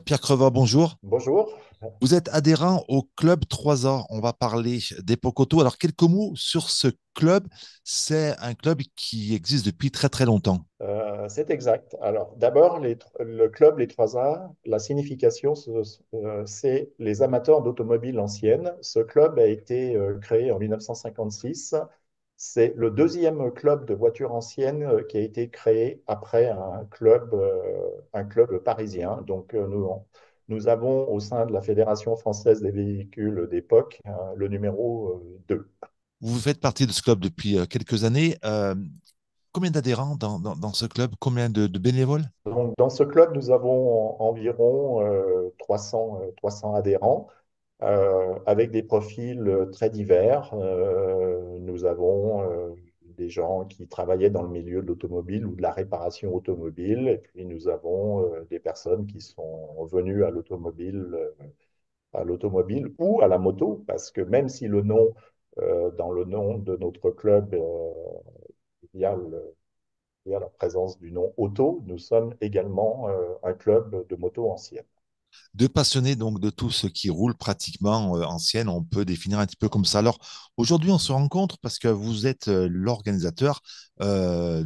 Pierre Crevant, bonjour. Bonjour. Vous êtes adhérent au club 3A. On va parler des Pocoto. Alors, quelques mots sur ce club. C'est un club qui existe depuis très très longtemps. C'est exact. Alors, d'abord, le club Les 3A, la signification, c'est les amateurs d'automobiles anciennes. Ce club a été créé en 1956. C'est le deuxième club de voitures anciennes qui a été créé après un club parisien. Donc, nous avons au sein de la Fédération française des véhicules d'époque le numéro 2. Vous faites partie de ce club depuis quelques années. Combien d'adhérents dans ce club? Combien de bénévoles? Donc, dans ce club, nous avons environ 300 adhérents avec des profils très divers. Nous avons des gens qui travaillaient dans le milieu de l'automobile ou de la réparation automobile, et puis nous avons des personnes qui sont venues à l'automobile ou à la moto, parce que même si dans le nom de notre club, il y a il y a la présence du nom auto, nous sommes également un club de moto ancienne. De passionnés donc de tout ce qui roule pratiquement ancienne, on peut définir un petit peu comme ça. Alors aujourd'hui, on se rencontre parce que vous êtes l'organisateur de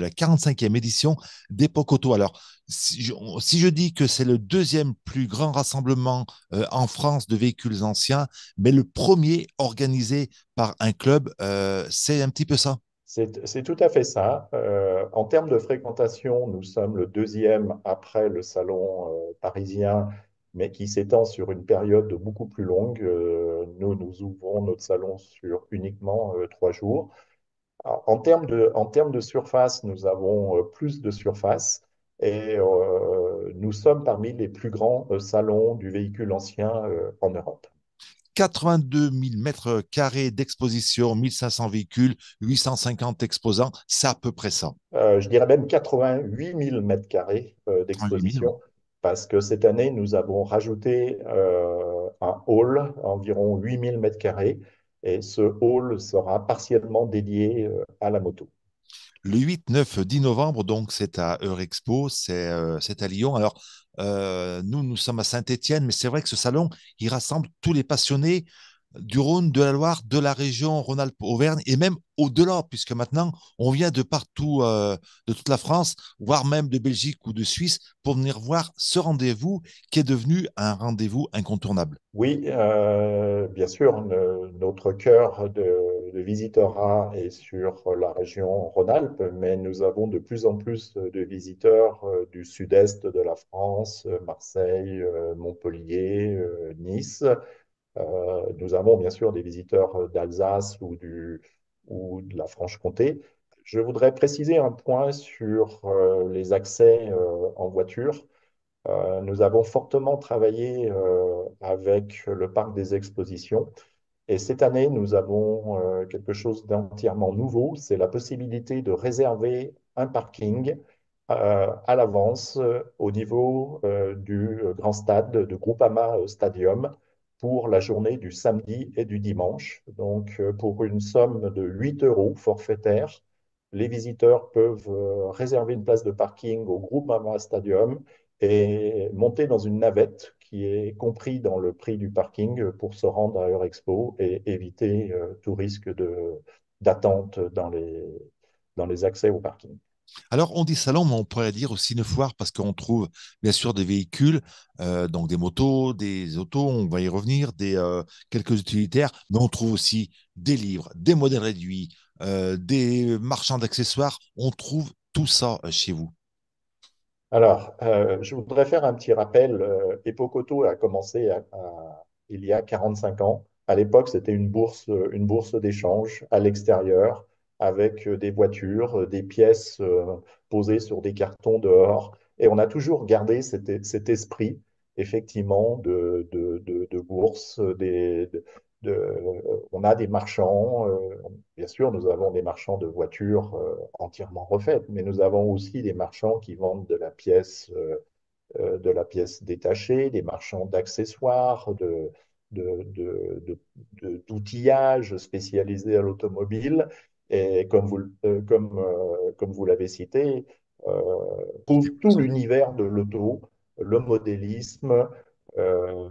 la 45e édition d'Epoch Auto. Alors si je dis que c'est le deuxième plus grand rassemblement en France de véhicules anciens, mais le premier organisé par un club, c'est un petit peu ça. C'est tout à fait ça. En termes de fréquentation, nous sommes le deuxième après le salon parisien, mais qui s'étend sur une période beaucoup plus longue. Nous ouvrons notre salon sur uniquement 3 jours. Alors, en termes de surface, nous avons plus de surface et nous sommes parmi les plus grands salons du véhicule ancien en Europe. 82 000 mètres carrés d'exposition, 1500 véhicules, 850 exposants, c'est à peu près ça. Je dirais même 88 000 mètres carrés 88 000, oui. d'exposition, parce que cette année, nous avons rajouté un hall, environ 8 000 mètres carrés, et ce hall sera partiellement dédié à la moto. Le 8, 9, 10 novembre, donc c'est à Eurexpo, c'est à Lyon. Alors, nous sommes à Saint-Étienne, mais c'est vrai que ce salon, il rassemble tous les passionnés du Rhône, de la Loire, de la région Rhône-Alpes-Auvergne et même au-delà, puisque maintenant, on vient de partout, de toute la France, voire même de Belgique ou de Suisse, pour venir voir ce rendez-vous qui est devenu un rendez-vous incontournable. Oui, bien sûr, notre cœur de visiteurs est sur la région Rhône-Alpes, mais nous avons de plus en plus de visiteurs du sud-est de la France, Marseille, Montpellier, Nice. Nous avons bien sûr des visiteurs d'Alsace ou de la Franche-Comté. Je voudrais préciser un point sur les accès en voiture. Nous avons fortement travaillé avec le parc des expositions et cette année, nous avons quelque chose d'entièrement nouveau, c'est la possibilité de réserver un parking à l'avance au niveau du grand stade de Groupama Stadium pour la journée du samedi et du dimanche. Donc, pour une somme de 8 euros forfaitaire, les visiteurs peuvent réserver une place de parking au Groupama Stadium et monter dans une navette qui est compris dans le prix du parking pour se rendre à Eurexpo et éviter tout risque d'attente dans les accès au parking. Alors, on dit salon, mais on pourrait dire aussi une foire parce qu'on trouve bien sûr des véhicules, donc des motos, des autos, on va y revenir, quelques utilitaires, mais on trouve aussi des livres, des modèles réduits, des marchands d'accessoires. On trouve tout ça chez vous. Alors, je voudrais faire un petit rappel. Epocoto a commencé il y a 45 ans. À l'époque, c'était une bourse d'échange à l'extérieur avec des voitures, des pièces posées sur des cartons dehors. Et on a toujours gardé cet esprit, effectivement, de bourse. On a des marchands, bien sûr, nous avons des marchands de voitures entièrement refaites, mais nous avons aussi des marchands qui vendent de la pièce détachée, des marchands d'accessoires, d'outillage spécialisé à l'automobile. Et comme vous l'avez cité, pour tout l'univers de l'auto. le modélisme, euh,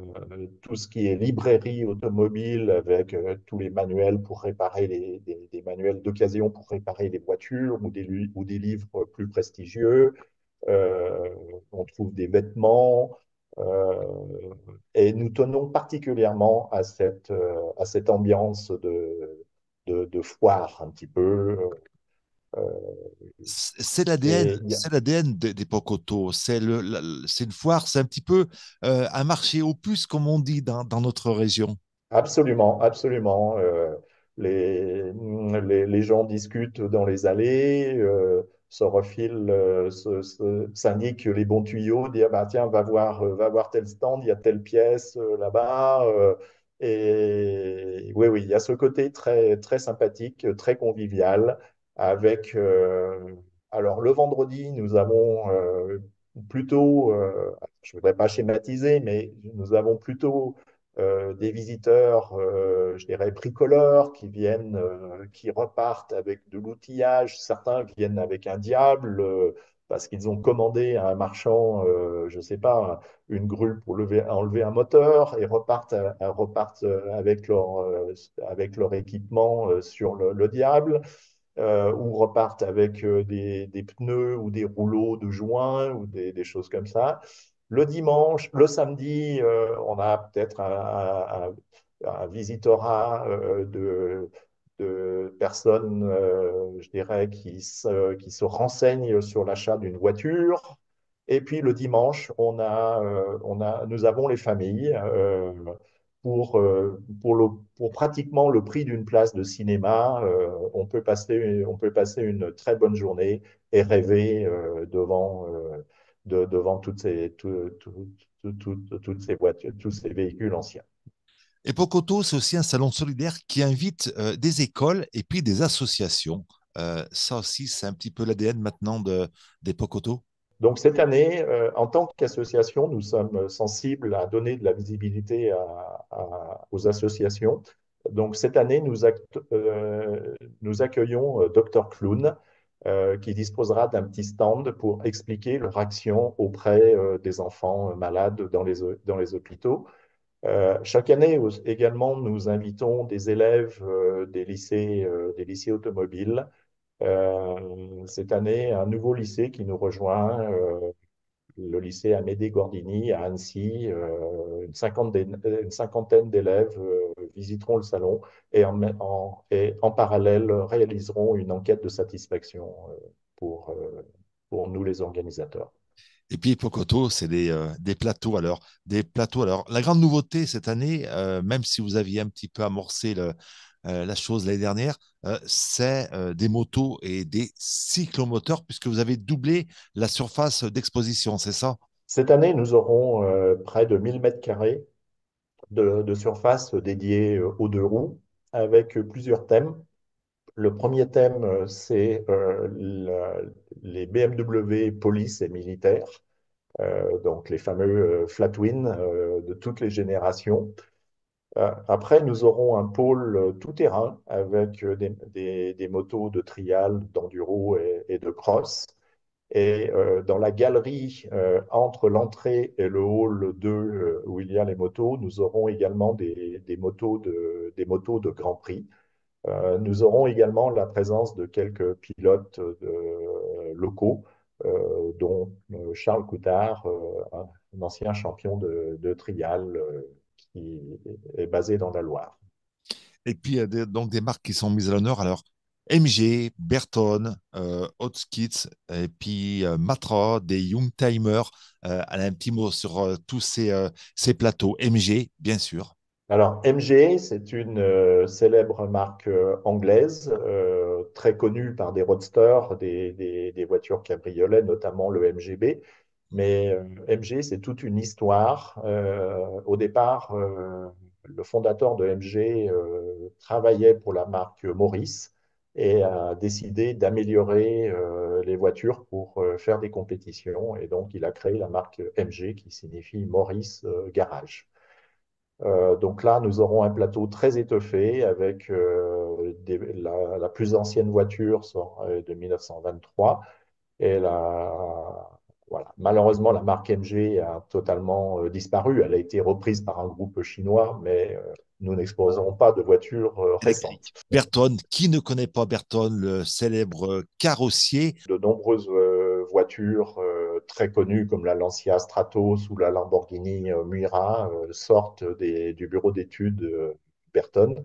tout ce qui est librairie automobile avec tous les manuels pour réparer des manuels d'occasion pour réparer les voitures ou des livres plus prestigieux. Euh, on trouve des vêtements. Et nous tenons particulièrement à cette ambiance de foire un petit peu. C'est l'ADN, Et il y a- c'est l'ADN des Pocotos. C'est une foire, c'est un petit peu un marché aux puces, comme on dit dans notre région. Absolument, absolument. Les gens discutent dans les allées, se refilent, s'indiquent les bons tuyaux, disent ah bah, tiens, va voir tel stand, il y a telle pièce là-bas. Et oui, oui, il y a ce côté très, très sympathique, très convivial, avec. Alors, le vendredi, nous avons plutôt, je ne voudrais pas schématiser, mais nous avons plutôt des visiteurs, je dirais, bricoleurs qui viennent, qui repartent avec de l'outillage. Certains viennent avec un diable parce qu'ils ont commandé à un marchand, je ne sais pas, une grue pour enlever un moteur et repartent avec leur équipement sur le diable. Ou repartent avec des pneus ou des rouleaux de joints ou des choses comme ça. Le dimanche, le samedi, on a peut-être un visitorat de personnes, je dirais, qui se renseignent sur l'achat d'une voiture. Et puis le dimanche, nous avons les familles pour pratiquement le prix d'une place de cinéma. On peut passer une très bonne journée et rêver devant toutes ces voitures, tous ces véhicules anciens. Et Pocoto, c'est aussi un salon solidaire qui invite des écoles et puis des associations. Ça aussi, c'est un petit peu l'ADN maintenant des Pocoto. Donc cette année, en tant qu'association, nous sommes sensibles à donner de la visibilité aux associations. Donc cette année, nous accueillons Dr Clown, qui disposera d'un petit stand pour expliquer leur action auprès des enfants malades dans les hôpitaux. Chaque année également, nous invitons des élèves des lycées automobiles. Cette année, un nouveau lycée qui nous rejoint, le lycée Amédée Gordini à Annecy. Une cinquantaine d'élèves visiteront le salon et en parallèle réaliseront une enquête de satisfaction pour nous, les organisateurs. Et puis Pocoto, c'est des plateaux. Alors, la grande nouveauté cette année, même si vous aviez un petit peu amorcé la chose l'année dernière, c'est des motos et des cyclomoteurs, puisque vous avez doublé la surface d'exposition, c'est ça? Cette année, nous aurons près de 1000 mètres carrés de surface dédiée aux deux roues avec plusieurs thèmes. Le premier thème, c'est les BMW police et militaires, donc les fameux Flatwin de toutes les générations. Après, nous aurons un pôle tout-terrain avec des motos de trial, d'enduro et de cross. Et dans la galerie entre l'entrée et le hall 2 où il y a les motos, nous aurons également des motos de Grand Prix. Nous aurons également la présence de quelques pilotes locaux, dont Charles Coutard, un ancien champion de trial qui est basé dans la Loire. Et puis, donc des marques qui sont mises à l'honneur. Alors, MG, Berton, Hotskits, et puis Matra, des Youngtimer. Elle a un petit mot sur tous ces plateaux. MG, bien sûr. Alors, MG, c'est une célèbre marque anglaise, très connue par des roadsters, des voitures cabriolets, notamment le MGB. Mais MG, c'est toute une histoire. Au départ, le fondateur de MG travaillait pour la marque Morris et a décidé d'améliorer les voitures pour faire des compétitions. Et donc, il a créé la marque MG, qui signifie Morris Garage. Donc là, nous aurons un plateau très étoffé avec la plus ancienne voiture de 1923 et Voilà. Malheureusement, la marque MG a totalement disparu. Elle a été reprise par un groupe chinois, mais nous n'exposerons pas de voitures récentes. Électrique. Berton, qui ne connaît pas Berton, le célèbre carrossier? De nombreuses voitures très connues comme la Lancia Stratos ou la Lamborghini Miura sortent du bureau d'études Berton.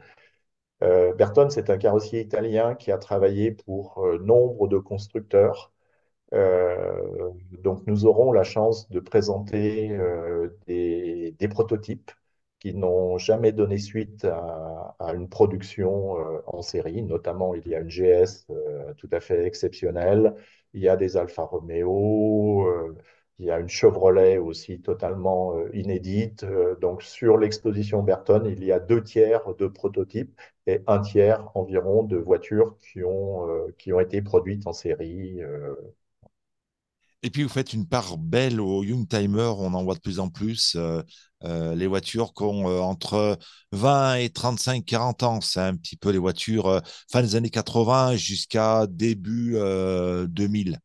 Berton, c'est un carrossier italien qui a travaillé pour nombre de constructeurs. Donc, nous aurons la chance de présenter des prototypes qui n'ont jamais donné suite à une production en série. Notamment, il y a une GS tout à fait exceptionnelle, il y a des Alfa Romeo, il y a une Chevrolet aussi totalement inédite. Donc, sur l'exposition Berton, il y a deux tiers de prototypes et un tiers environ de voitures qui ont été produites en série. Et puis, vous faites une part belle aux Youngtimer. On en voit de plus en plus. Les voitures qui ont entre 20 et 35, 40 ans. C'est un petit peu les voitures fin des années 80 jusqu'à début 2000,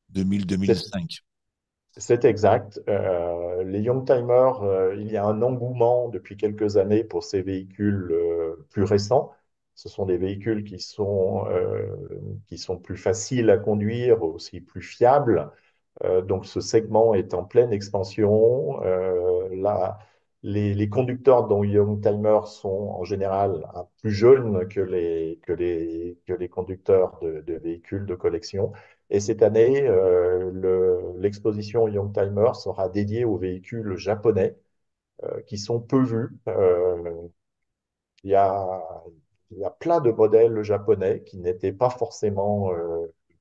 2000, C'est 2005. C'est exact. Les Youngtimers, il y a un engouement depuis quelques années pour ces véhicules plus récents. Ce sont des véhicules qui sont plus faciles à conduire, aussi plus fiables. Donc ce segment est en pleine expansion. Les conducteurs dont Youngtimers sont en général plus jeunes que les conducteurs de véhicules de collection. Et cette année, l'exposition Youngtimer sera dédiée aux véhicules japonais qui sont peu vus. Il y a, il y a plein de modèles japonais qui n'étaient pas forcément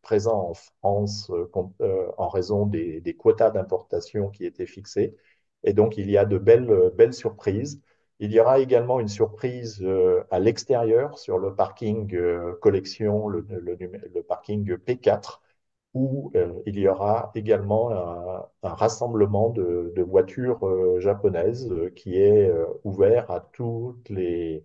présents en France en raison des quotas d'importation qui étaient fixés. Et donc, il y a de belles surprises. Il y aura également une surprise à l'extérieur sur le parking collection, le parking P4, où il y aura également un rassemblement de voitures japonaises qui est ouvert à toutes les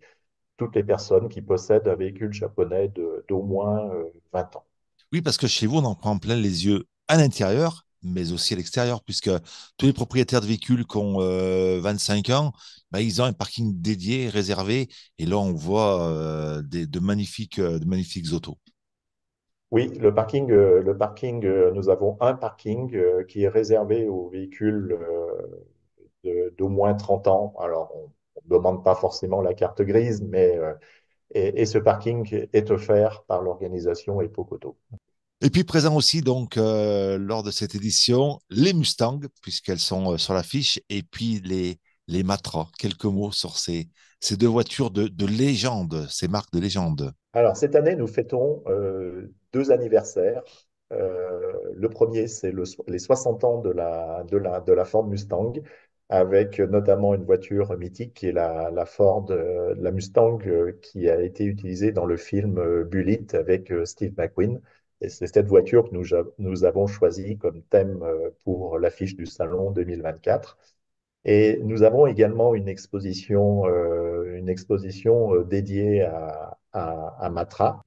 personnes qui possèdent un véhicule japonais d'au moins 20 ans. Oui, parce que chez vous, on en prend plein les yeux à l'intérieur, mais aussi à l'extérieur, puisque tous les propriétaires de véhicules qui ont 25 ans, bah, ils ont un parking dédié, réservé, et là, on voit de magnifiques autos. Oui, nous avons un parking qui est réservé aux véhicules d'au moins 30 ans. Alors, on ne demande pas forcément la carte grise, et ce parking est offert par l'organisation Epocoto. Et puis présent aussi, donc, lors de cette édition, les Mustangs, puisqu'elles sont sur l'affiche, et puis les Matra. Quelques mots sur ces deux voitures de légende, ces marques de légende. Alors, cette année, nous fêtons deux anniversaires. Le premier, c'est les 60 ans de la Ford Mustang, avec notamment une voiture mythique qui est la Mustang qui a été utilisée dans le film Bullitt avec Steve McQueen. Et c'est cette voiture que nous avons choisie comme thème pour l'affiche du Salon 2024. Et nous avons également une exposition dédiée à Matra.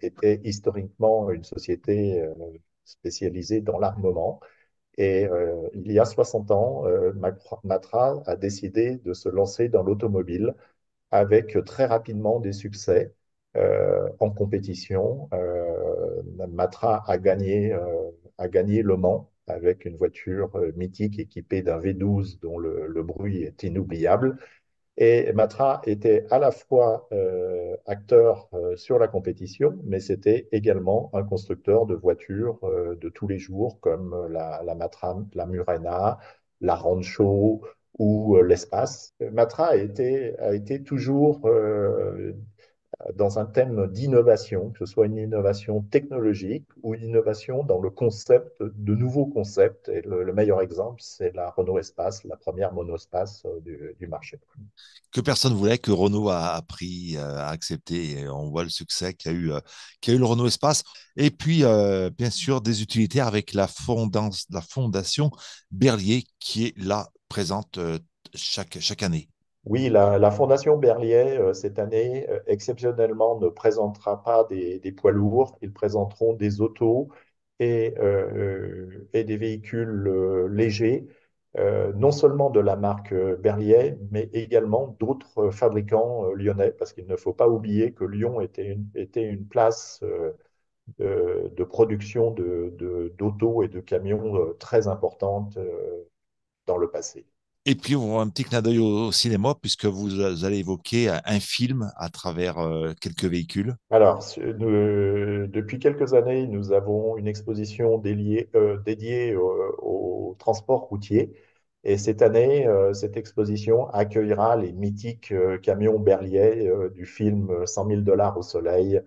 Était historiquement une société spécialisée dans l'armement. Et il y a 60 ans, Matra a décidé de se lancer dans l'automobile avec très rapidement des succès en compétition. Matra a gagné Le Mans avec une voiture mythique équipée d'un V12 dont le bruit est inoubliable. Et Matra était à la fois acteur sur la compétition, mais c'était également un constructeur de voitures de tous les jours, comme la Matra, la Murena, la Rancho ou l'Espace. Matra a été toujours dans un thème d'innovation, que ce soit une innovation technologique ou une innovation dans le concept, de nouveaux concepts. Et le meilleur exemple, c'est la Renault Espace, la première monospace du marché. Que personne voulait, que Renault a appris, a accepté. Et on voit le succès qu'a eu le Renault Espace. Et puis, bien sûr, des utilitaires avec la fondation Berlier qui est là, présente chaque année. Oui, la Fondation Berliet, cette année, exceptionnellement, ne présentera pas des poids lourds, ils présenteront des autos et des véhicules légers, non seulement de la marque Berliet, mais également d'autres fabricants lyonnais, parce qu'il ne faut pas oublier que Lyon était une place de production d'autos et de camions très importante dans le passé. Et puis, on voit un petit clin d'œil au cinéma, puisque vous allez évoquer un film à travers quelques véhicules. Alors, depuis quelques années, nous avons une exposition dédiée au transport routier. Et cette année, cette exposition accueillera les mythiques camions Berliet du film 100 000 dollars au soleil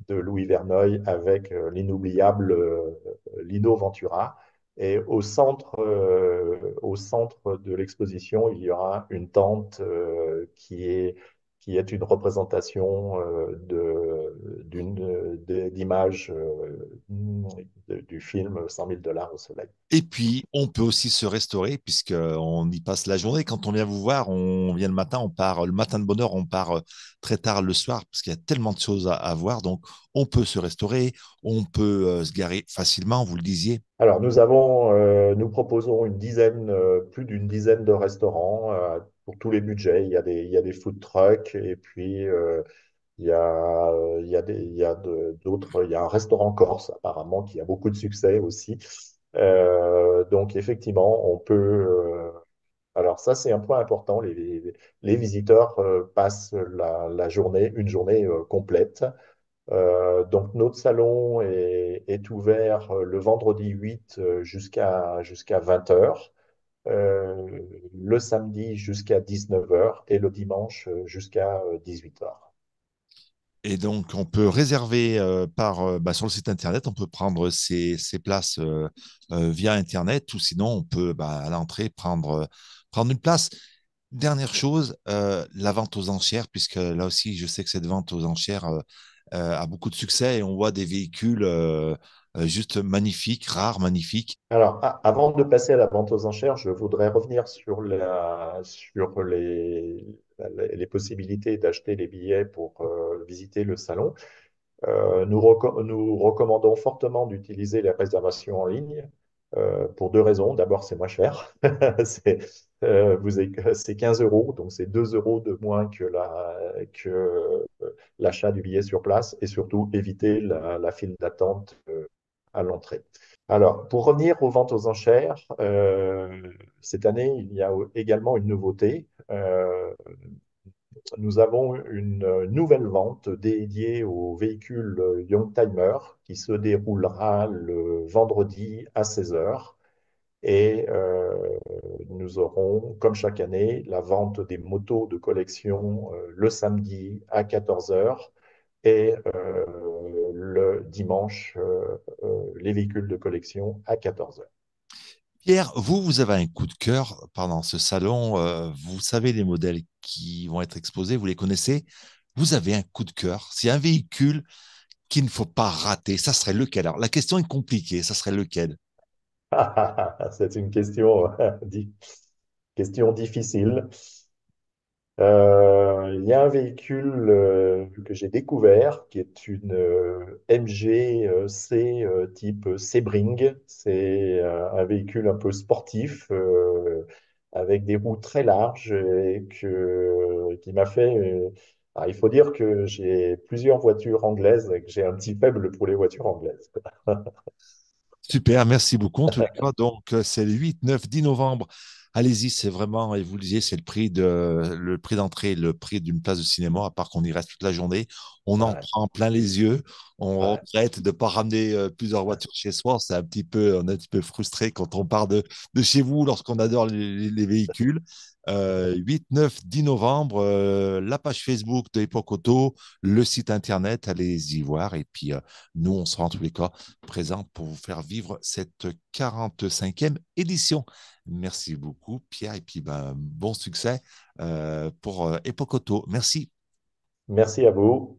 de Louis Verneuil avec l'inoubliable Lino Ventura. Et au centre de l'exposition, il y aura une tente qui est une représentation d'image du film 100 000 dollars au soleil. Et puis, on peut aussi se restaurer, puisqu'on y passe la journée. Quand on vient vous voir, on vient le matin, on part le matin de bonne heure, on part très tard le soir, parce qu'il y a tellement de choses à voir. Donc, on peut se restaurer, on peut se garer facilement, vous le disiez. Alors, nous proposons plus d'une dizaine de restaurants pour tous les budgets. Il y a des food trucks et puis il y a un restaurant corse apparemment qui a beaucoup de succès aussi. Donc, effectivement, alors ça, c'est un point important. Les visiteurs passent une journée complète. Donc notre salon est ouvert le vendredi 8 jusqu'à 20 heures, le samedi jusqu'à 19 heures et le dimanche jusqu'à 18 heures. Et donc, on peut réserver sur le site internet, on peut prendre ses places via internet, ou sinon, on peut à l'entrée prendre une place. Dernière chose, la vente aux enchères, puisque là aussi, je sais que cette vente aux enchères a beaucoup de succès et on voit des véhicules juste magnifiques, rares, magnifiques. Alors, avant de passer à la vente aux enchères, je voudrais revenir sur les possibilités d'acheter les billets pour visiter le salon. Nous recommandons fortement d'utiliser les réservations en ligne pour deux raisons. D'abord, c'est moins cher. C'est c'est 15 euros, donc c'est 2 euros de moins que l'achat du billet sur place et surtout éviter la file d'attente à l'entrée. Alors, pour revenir aux ventes aux enchères, cette année, il y a également une nouveauté. Nous avons une nouvelle vente dédiée aux véhicules Youngtimer qui se déroulera le vendredi à 16 heures. Et nous aurons, comme chaque année, la vente des motos de collection le samedi à 14 heures et le dimanche, les véhicules de collection à 14 heures. Pierre, vous avez un coup de cœur pendant ce salon. Vous savez les modèles qui vont être exposés, vous les connaissez. Vous avez un coup de cœur. C'est un véhicule qu'il ne faut pas rater. Ça serait lequel? Alors, la question est compliquée. Ça serait lequel? C'est une question difficile. Il y a un véhicule que j'ai découvert qui est une MG C type Sebring. C'est un véhicule un peu sportif avec des roues très larges qui m'a fait. Alors, il faut dire que j'ai plusieurs voitures anglaises et que j'ai un petit faible pour les voitures anglaises. Super, merci beaucoup. En tous les cas, donc, c'est le 8, 9, 10 novembre. Allez-y, c'est vraiment, et vous le disiez, c'est le prix d'entrée, le prix d'une place de cinéma, à part qu'on y reste toute la journée. On en Ouais, prend plein les yeux. On ouais. regrette de ne pas ramener plusieurs voitures chez soi. On est un petit peu frustré quand on part de chez vous lorsqu'on adore les véhicules. 8, 9, 10 novembre, la page Facebook de Époque Auto, le site internet, allez y voir. Et puis, nous, on sera en tous les cas présent pour vous faire vivre cette 45e édition. Merci beaucoup, Pierre, et puis bon succès pour Époque Auto. Merci. Merci à vous.